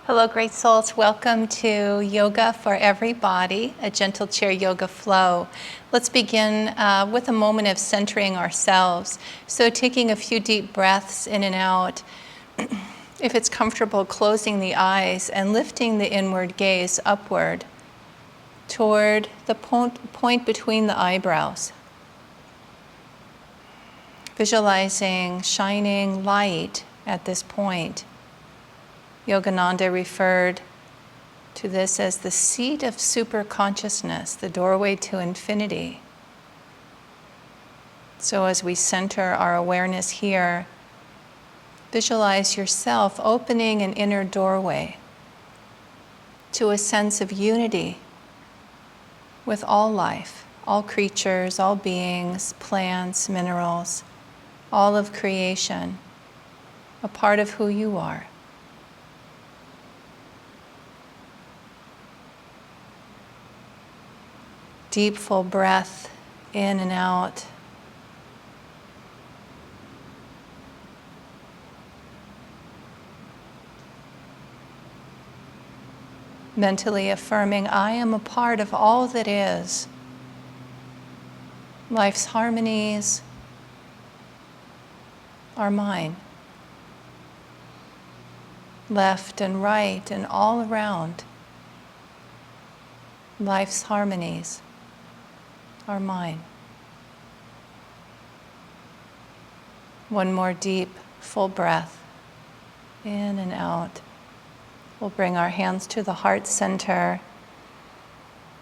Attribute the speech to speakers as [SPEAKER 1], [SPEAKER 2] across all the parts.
[SPEAKER 1] Hello, great souls. Welcome to Yoga for Everybody, a gentle chair yoga flow. Let's begin with a moment of centering ourselves. So taking a few deep breaths in and out. If it's comfortable, closing the eyes and lifting the inward gaze upward toward the point between the eyebrows. Visualizing shining light at this point. Yogananda referred to this as the seat of superconsciousness, the doorway to infinity. So as we center our awareness here, visualize yourself opening an inner doorway to a sense of unity with all life, all creatures, all beings, plants, minerals, all of creation, a part of who you are. Deep, full breath in and out. Mentally affirming, I am a part of all that is. Life's harmonies are mine. Left and right and all around. Life's harmonies are mine. One more deep, full breath in and out. We'll bring our hands to the heart center,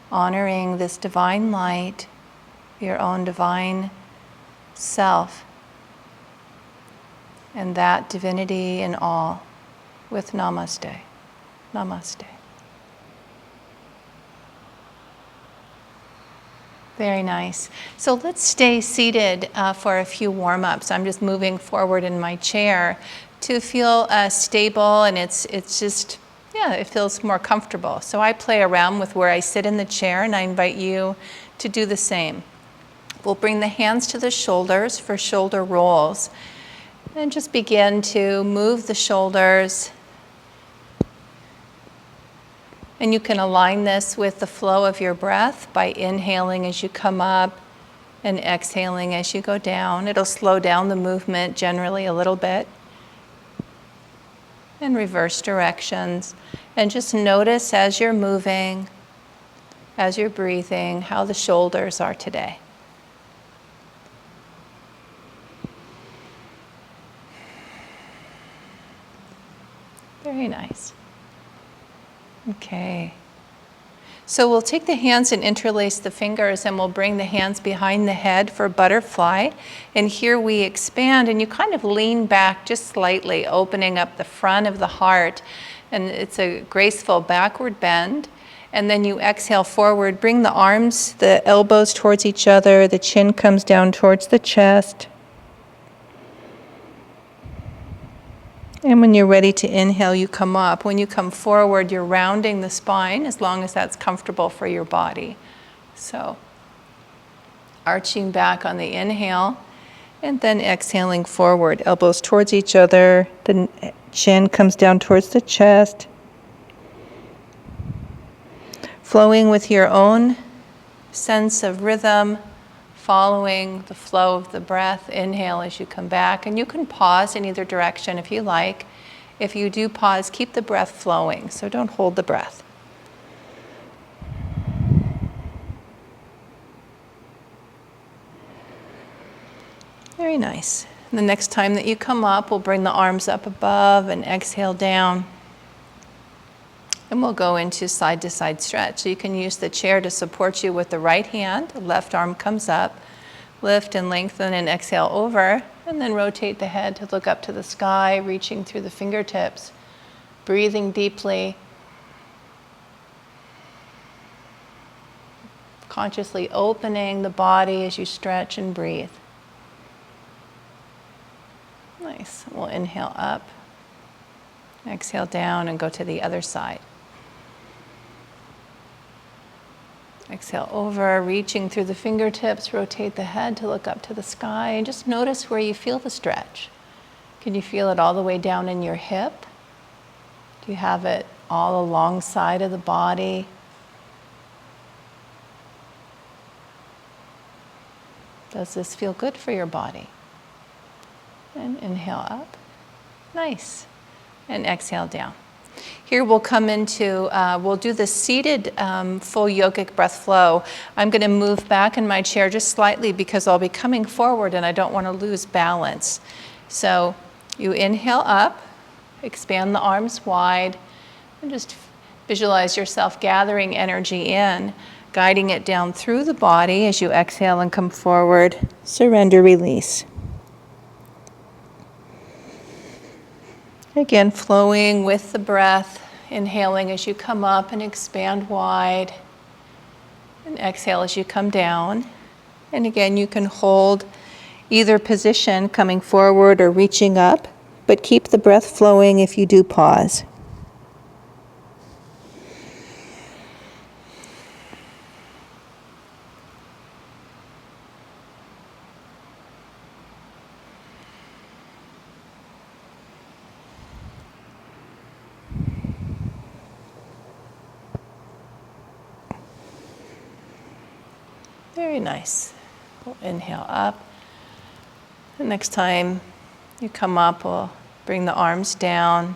[SPEAKER 1] honoring this divine light, your own divine self, and that divinity in all with Namaste. Namaste. Very nice. So let's stay seated for a few warm-ups. I'm just moving forward in my chair to feel stable, and it's just, it feels more comfortable. So I play around with where I sit in the chair, and I invite you to do the same. We'll bring the hands to the shoulders for shoulder rolls, and just begin to move the shoulders. And you can align this with the flow of your breath by inhaling as you come up and exhaling as you go down. It'll slow down the movement generally a little bit. And reverse directions. And just notice as you're moving, as you're breathing, how the shoulders are today. Very nice. Okay, so we'll take the hands and interlace the fingers, and we'll bring the hands behind the head for butterfly. And here we expand, and you kind of lean back just slightly, opening up the front of the heart. And it's a graceful backward bend. And then you exhale forward, bring the arms, the elbows towards each other, the chin comes down towards the chest. And when you're ready to inhale, you come up. When you come forward, you're rounding the spine as long as that's comfortable for your body. So, arching back on the inhale, and then exhaling forward. Elbows towards each other, the chin comes down towards the chest. Flowing with your own sense of rhythm, following the flow of the breath. Inhale as you come back, and you can pause in either direction if you like. If you do pause, keep the breath flowing, so don't hold the breath. Very nice. And the next time that you come up, we'll bring the arms up above and exhale down. And we'll go into side-to-side stretch. So you can use the chair to support you with the right hand. The left arm comes up. Lift and lengthen and exhale over. And then rotate the head to look up to the sky, reaching through the fingertips. Breathing deeply. Consciously opening the body as you stretch and breathe. Nice. We'll inhale up. Exhale down and go to the other side. Exhale over, reaching through the fingertips, rotate the head to look up to the sky, and just notice where you feel the stretch. Can you feel it all the way down in your hip? Do you have it all alongside of the body. Does this feel good for your body? And inhale up. Nice. And exhale down. Here we'll come into, we'll do the seated full yogic breath flow. I'm going to move back in my chair just slightly because I'll be coming forward and I don't want to lose balance. So you inhale up, expand the arms wide, and just visualize yourself gathering energy in, guiding it down through the body as you exhale and come forward. Surrender, release. Again, flowing with the breath, inhaling as you come up and expand wide, and exhale as you come down. And again, you can hold either position, coming forward or reaching up, but keep the breath flowing if you do pause. Very nice. We'll inhale up. The next time you come up, we'll bring the arms down.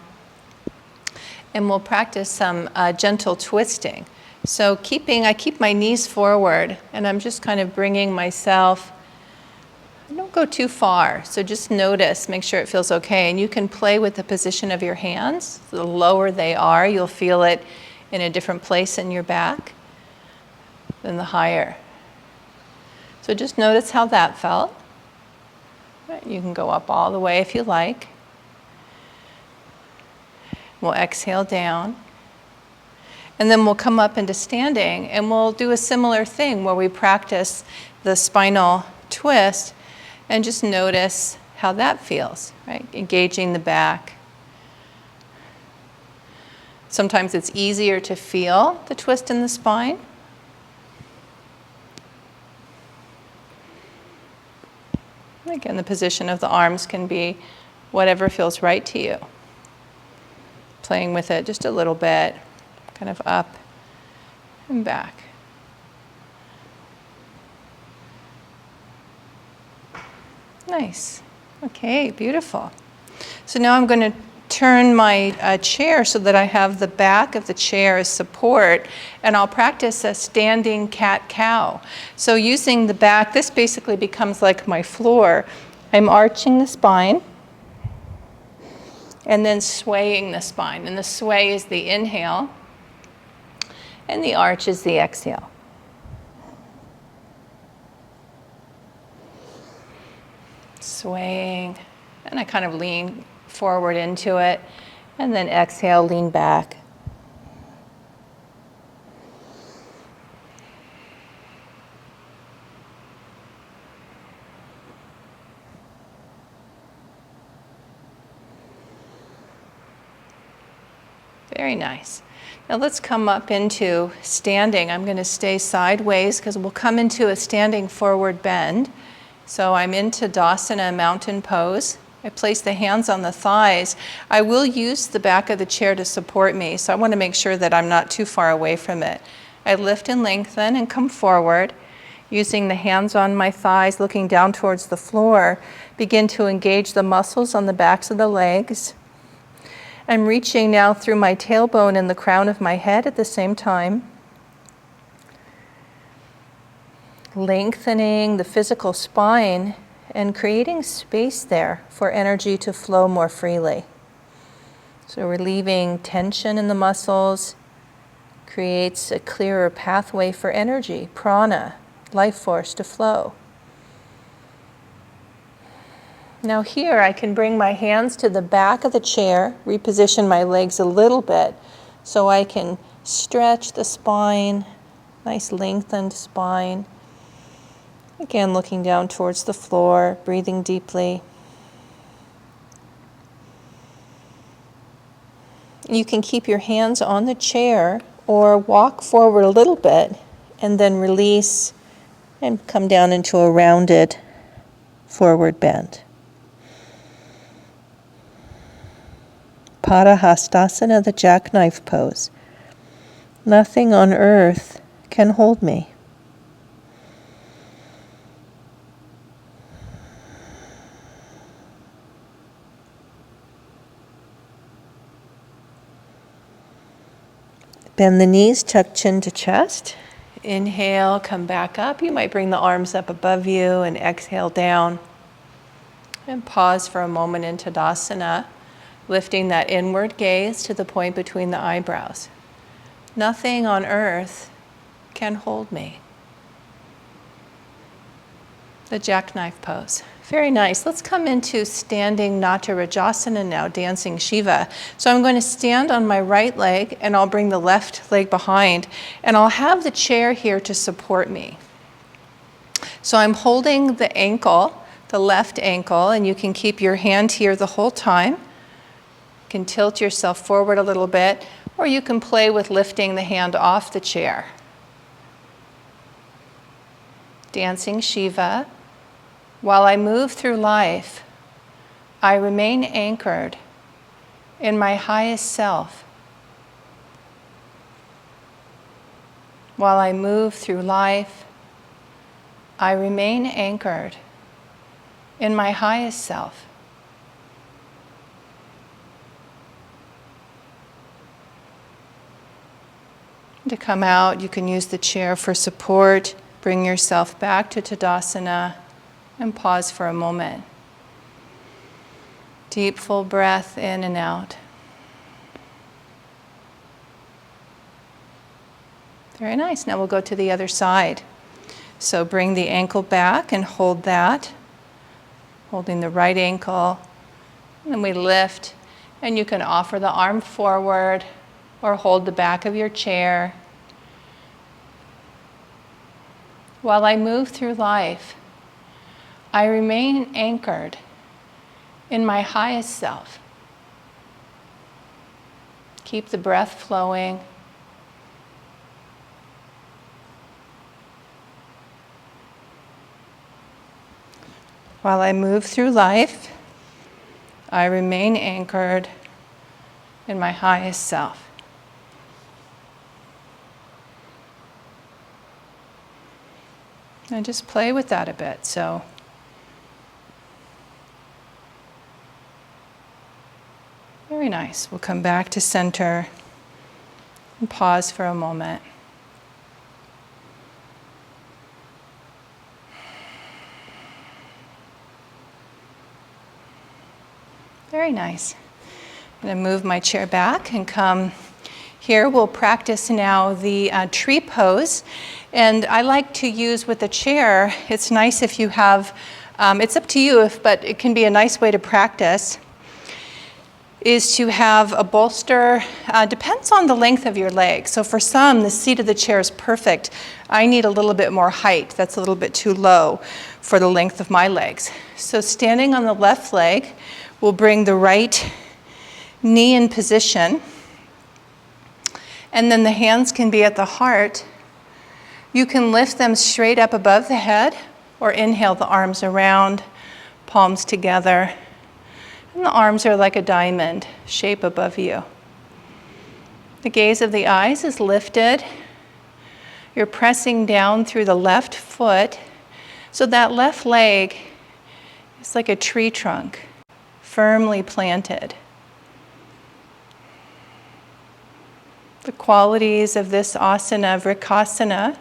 [SPEAKER 1] And we'll practice some gentle twisting. So I keep my knees forward, and I'm just kind of bringing myself, don't go too far. So just notice, make sure it feels okay. And you can play with the position of your hands. The lower they are, you'll feel it in a different place in your back than the higher. So just notice how that felt. You can go up all the way if you like. We'll exhale down. And then we'll come up into standing, and we'll do a similar thing where we practice the spinal twist and just notice how that feels, right? Engaging the back. Sometimes it's easier to feel the twist in the spine. Again, the position of the arms can be whatever feels right to you. Playing with it just a little bit, kind of up and back. Nice. Okay, beautiful. So now I'm going to turn my chair so that I have the back of the chair as support, and I'll practice a standing cat-cow. So using the back, this basically becomes like my floor. I'm arching the spine and then swaying the spine. And the sway is the inhale, and the arch is the exhale. Swaying, and I kind of lean forward into it, and then exhale, lean back. Very nice. Now let's come up into standing. I'm going to stay sideways because we'll come into a standing forward bend. So I'm into Tadasana, mountain pose. I place the hands on the thighs. I will use the back of the chair to support me, so I want to make sure that I'm not too far away from it. I lift and lengthen and come forward, using the hands on my thighs, looking down towards the floor. Begin to engage the muscles on the backs of the legs. I'm reaching now through my tailbone and the crown of my head at the same time. Lengthening the physical spine and creating space there for energy to flow more freely. So relieving tension in the muscles creates a clearer pathway for energy, prana, life force to flow. Now here I can bring my hands to the back of the chair, reposition my legs a little bit so I can stretch the spine, nice lengthened spine. Again, looking down towards the floor, breathing deeply. You can keep your hands on the chair or walk forward a little bit and then release and come down into a rounded forward bend.
[SPEAKER 2] Padahastasana, the jackknife pose. Nothing on earth can hold me. Bend the knees, tuck chin to chest. Inhale, come back up. You might bring the arms up above you and exhale down. And pause for a moment in Tadasana, lifting that inward gaze to the point between the eyebrows. Nothing on earth can hold me. The jackknife pose. Very nice. Let's come into standing Natarajasana now, dancing Shiva. So I'm going to stand on my right leg and I'll bring the left leg behind and I'll have the chair here to support me. So I'm holding the ankle, the left ankle, and you can keep your hand here the whole time. You can tilt yourself forward a little bit, or you can play with lifting the hand off the chair. Dancing Shiva. While I move through life, I remain anchored in my highest self. While I move through life, I remain anchored in my highest self. To come out, you can use the chair for support. Bring yourself back to Tadasana and pause for a moment. Deep, full breath in and out. Very nice. Now we'll go to the other side. So bring the ankle back and hold that, holding the right ankle. And then we lift, and you can offer the arm forward or hold the back of your chair. While I move through life, I remain anchored in my highest self. Keep the breath flowing. While I move through life, I remain anchored in my highest self. And just play with that a bit. So, very nice. We'll come back to center and pause for a moment. Very nice. I'm going to move my chair back and come here. We'll practice now the tree pose. And I like to use with the chair, it's nice if you have, it's up to you, but it can be a nice way to practice, is to have a bolster. Depends on the length of your leg. So for some, the seat of the chair is perfect. I need a little bit more height. That's a little bit too low for the length of my legs. So standing on the left leg, we'll bring the right knee in position. And then the hands can be at the heart. You can lift them straight up above the head, or inhale the arms around, palms together. And the arms are like a diamond shape above you. The gaze of the eyes is lifted. You're pressing down through the left foot. So that left leg is like a tree trunk, firmly planted. The qualities of this asana, Vrikasana,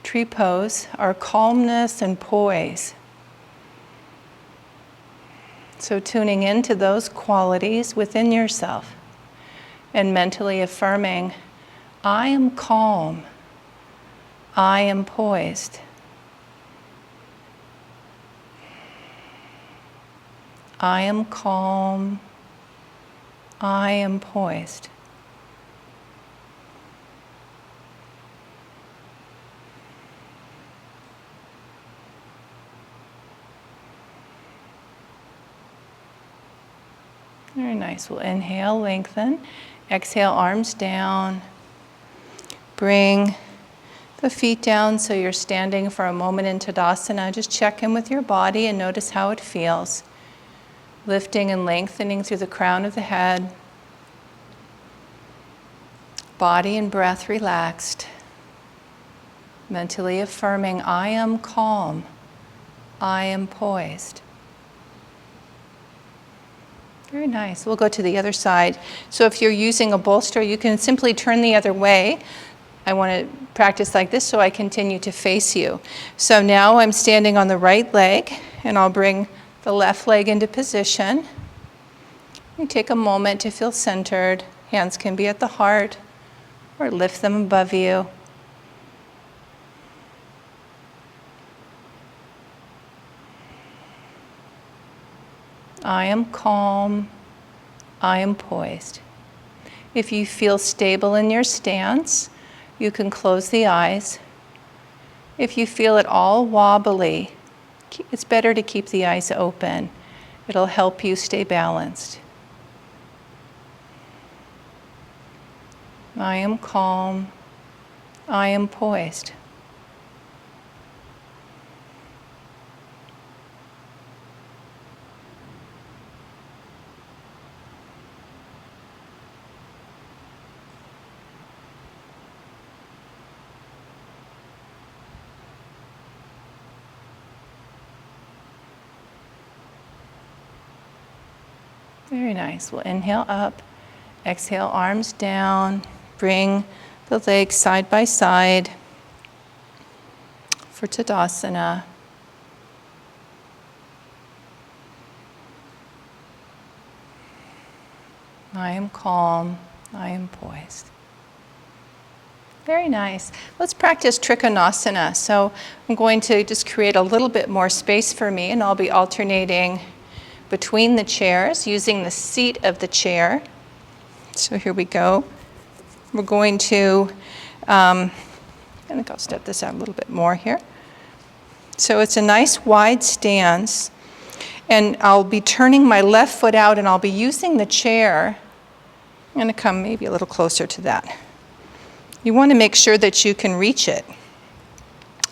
[SPEAKER 2] tree pose, are calmness and poise. So tuning into those qualities within yourself and mentally affirming, I am calm, I am poised. I am calm, I am poised. Very nice. We'll inhale, lengthen. Exhale, arms down. Bring the feet down so you're standing for a moment in Tadasana. Just check in with your body and notice how it feels. Lifting and lengthening through the crown of the head. body and breath relaxed. Mentally affirming, I am calm, I am poised. Very nice. We'll go to the other side. So if you're using a bolster, you can simply turn the other way. I want to practice like this so I continue to face you. So now I'm standing on the right leg, and I'll bring the left leg into position. You take a moment to feel centered. Hands can be at the heart or lift them above you. I am calm, I am poised. If you feel stable in your stance, you can close the eyes. If you feel at all wobbly, it's better to keep the eyes open. It'll help you stay balanced. I am calm, I am poised. Very nice. We'll inhale up, exhale, arms down, bring the legs side by side for Tadasana. I am calm, I am poised. Very nice. Let's practice Trikonasana. So I'm going to just create a little bit more space for me, and I'll be alternating between the chairs using the seat of the chair. So here we go. We're going to, I think I'll step this out a little bit more here. So it's a nice wide stance, and I'll be turning my left foot out, and I'll be using the chair. I'm going to come maybe a little closer to that. You want to make sure that you can reach it.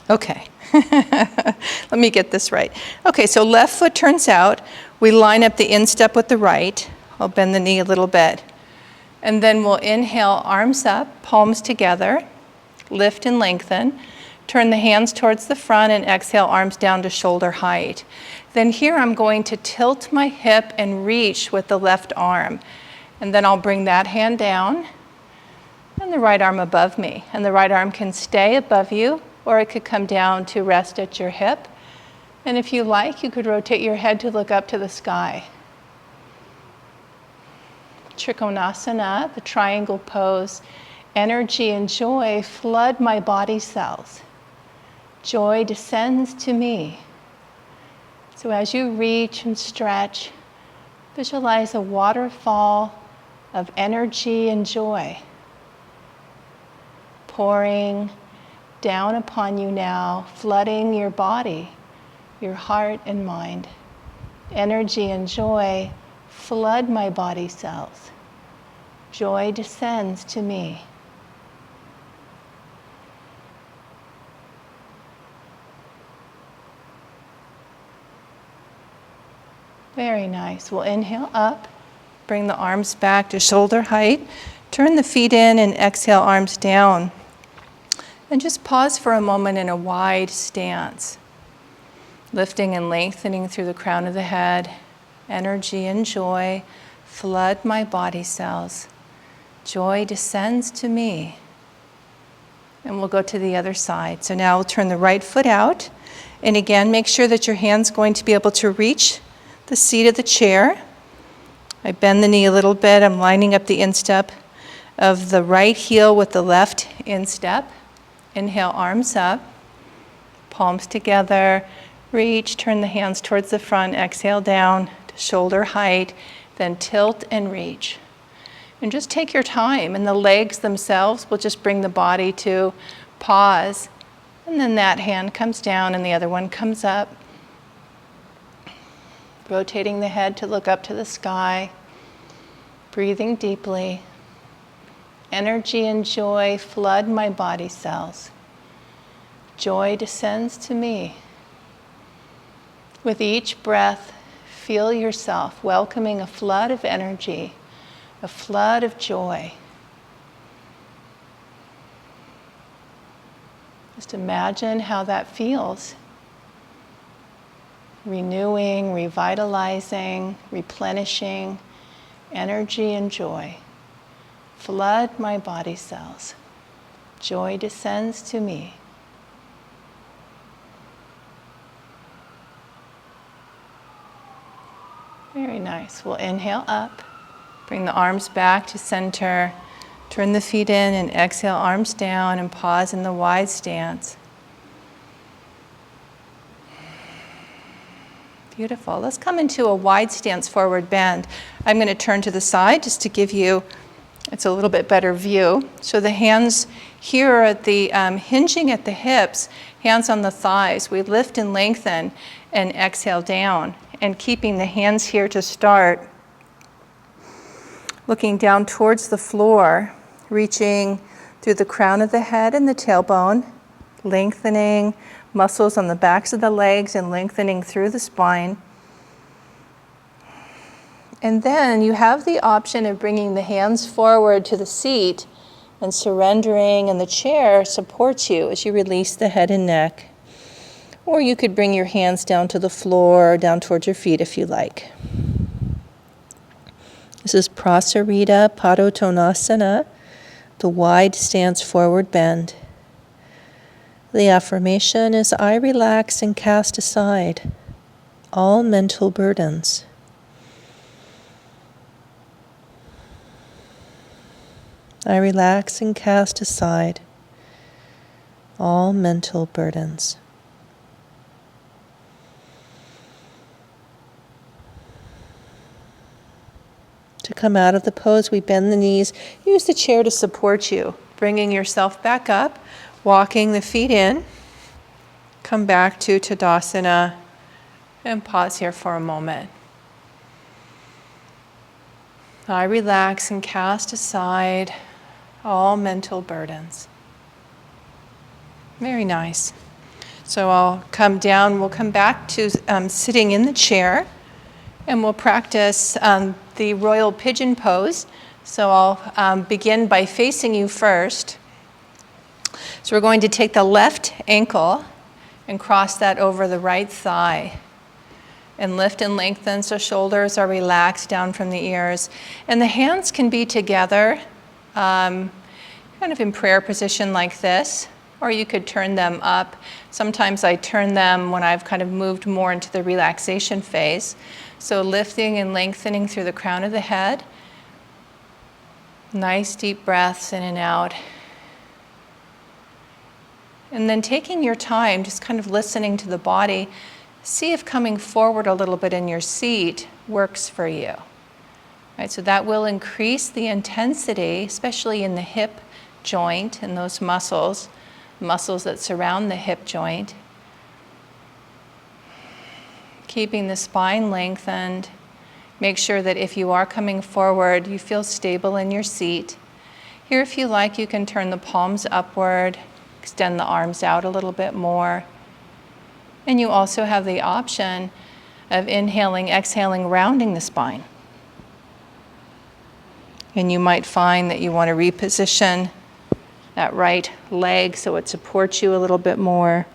[SPEAKER 2] Okay. Let me get this right. Okay, so left foot turns out. We line up the instep with the right. I'll bend the knee a little bit. And then we'll inhale, arms up, palms together, lift and lengthen. Turn the hands towards the front and exhale, arms down to shoulder height. Then here I'm going to tilt my hip and reach with the left arm. And then I'll bring that hand down and the right arm above me. And the right arm can stay above you, or it could come down to rest at your hip. And if you like, you could rotate your head to look up to the sky. Trikonasana, the triangle pose. Energy and joy flood my body cells. Joy descends to me. So as you reach and stretch, visualize a waterfall of energy and joy pouring down upon you now, flooding your body, your heart and mind. Energy and joy flood my body cells. Joy descends to me. Very nice. We'll inhale up, bring the arms back to shoulder height, turn the feet in and exhale, arms down. And just pause for a moment in a wide stance, lifting and lengthening through the crown of the head. Energy and joy flood my body cells. Joy descends to me. And we'll go to the other side. So now we'll turn the right foot out. And again, make sure that your hand's going to be able to reach the seat of the chair. I bend the knee a little bit. I'm lining up the instep of the right heel with the left instep. Inhale, arms up, palms together, reach, turn the hands towards the front, exhale down to shoulder height, then tilt and reach. And just take your time, and the legs themselves will just bring the body to pause, and then that hand comes down and the other one comes up. Rotating the head to look up to the sky, breathing deeply. Energy and joy flood my body cells. Joy descends to me. With each breath, feel yourself welcoming a flood of energy, a flood of joy.
[SPEAKER 1] Just imagine how that feels. Renewing, revitalizing, replenishing energy and joy. Flood my body cells. Joy descends to me. Very nice. We'll inhale up. Bring the arms back to center. Turn the feet in and exhale, arms down, and pause in the wide stance. Beautiful. Let's come into a wide stance forward bend. I'm going to turn to the side just to give you, it's a little bit better view. So the hands here are at the hinging at the hips, hands on the thighs. We lift and lengthen and exhale down. And keeping the hands here to start. Looking down towards the floor, reaching through the crown of the head and the tailbone, lengthening muscles on the backs of the legs and lengthening through the spine. And then you have the option of bringing the hands forward to the seat and surrendering, and the chair supports you as you release the head and neck. Or you could bring your hands down to the floor, down towards your feet if you like. This is Prasarita Padottanasana, the wide stance forward bend. The affirmation is, I relax and cast aside all mental burdens. I relax and cast aside all mental burdens. To come out of the pose, we bend the knees. Use the chair to support you, bringing yourself back up, walking the feet in. Come back to Tadasana and pause here for a moment. I relax and cast aside all mental burdens. Very nice. So I'll come down, we'll come back to sitting in the chair, and we'll practice the royal pigeon pose. So I'll begin by facing you first. So we're going to take the left ankle and cross that over the right thigh. And lift and lengthen so shoulders are relaxed down from the ears. And the hands can be together, kind of in prayer position like this. Or you could turn them up. Sometimes I turn them when I've kind of moved more into the relaxation phase. So lifting and lengthening through the crown of the head. Nice deep breaths in and out. And then taking your time, just kind of listening to the body. See if coming forward a little bit in your seat works for you. Right, so that will increase the intensity, especially in the hip joint and those muscles that surround the hip joint. Keeping the spine lengthened. Make sure that if you are coming forward, you feel stable in your seat. Here, if you like, you can turn the palms upward, extend the arms out a little bit more. And you also have the option of inhaling, exhaling, rounding the spine. And you might find that you want to reposition that right leg so it supports you a little bit more.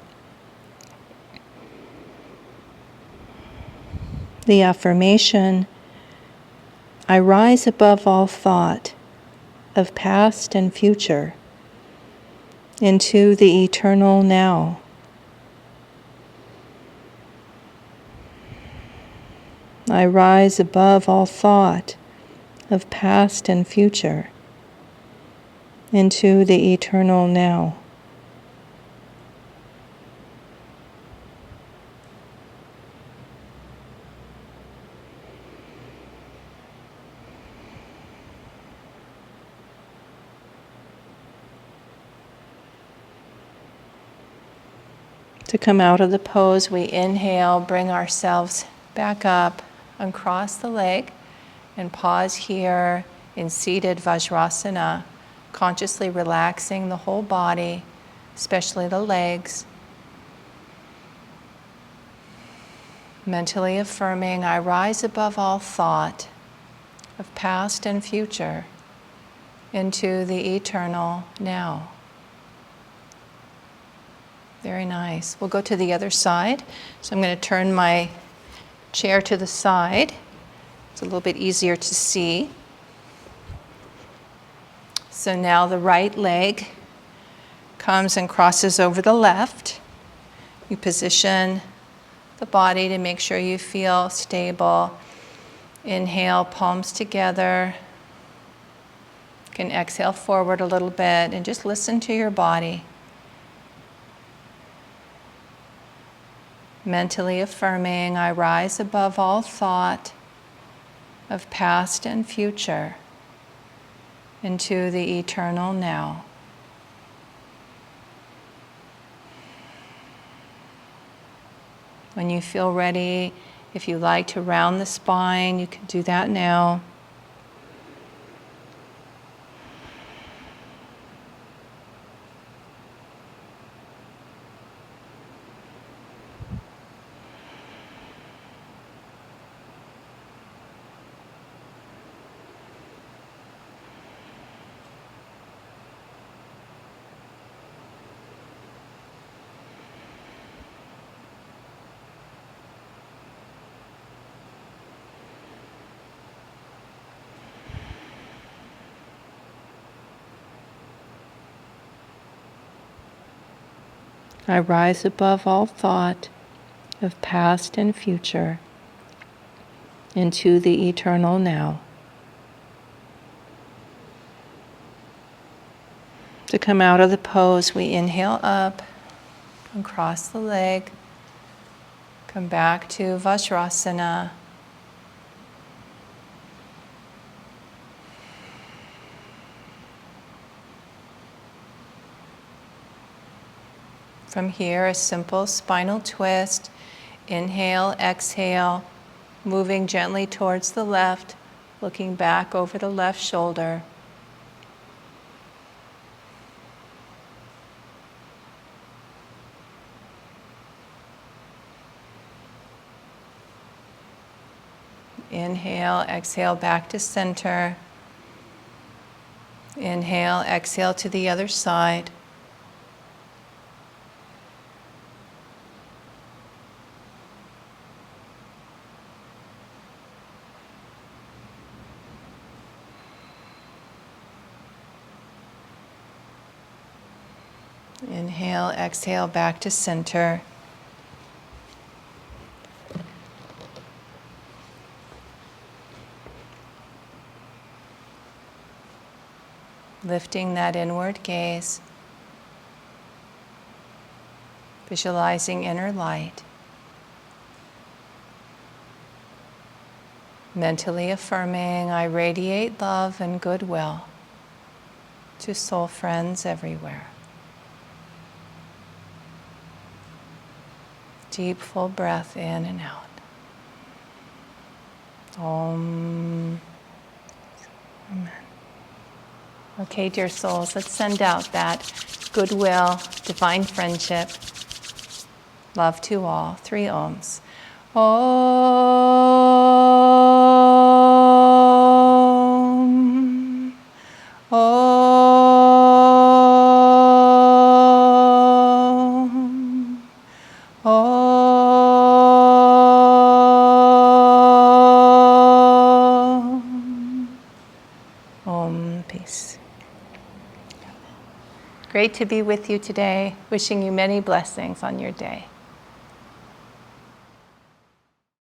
[SPEAKER 1] The affirmation, I rise above all thought of past and future into the eternal now. I rise above all thought of past and future into the eternal now. To come out of the pose, we inhale, bring ourselves back up, uncross the leg, and pause here in seated Vajrasana, consciously relaxing the whole body, especially the legs. Mentally affirming, I rise above all thought of past and future into the eternal now.
[SPEAKER 2] Very nice. We'll go to the other side. So I'm going to turn my chair to the side. It's a little bit easier to see. So now the right leg comes and crosses over the left. You position the body to make sure you feel stable. Inhale, palms together. You can exhale forward a little bit and just listen to your body. Mentally affirming, I rise above all thought of past and future into the eternal now. When you feel ready, if you like to round the spine, you can do that now. I rise above all thought of past and future into the eternal now. To come out of the pose, we inhale up and cross the leg. Come back to Vajrasana. From here, a simple spinal twist. Inhale, exhale, moving gently towards the left, looking back over the left shoulder. Inhale, exhale back to center. Inhale, exhale to the other side. Inhale, exhale back to center. Lifting that inward gaze, visualizing inner light, mentally affirming, I radiate love and goodwill to soul friends everywhere. Deep, full breath in and out. Om. Amen. Okay, dear souls, let's send out that goodwill, divine friendship, love to all. 3 ohms. Om. Om. Om. Om. Peace. Great to be with you today. Wishing you many blessings on your day.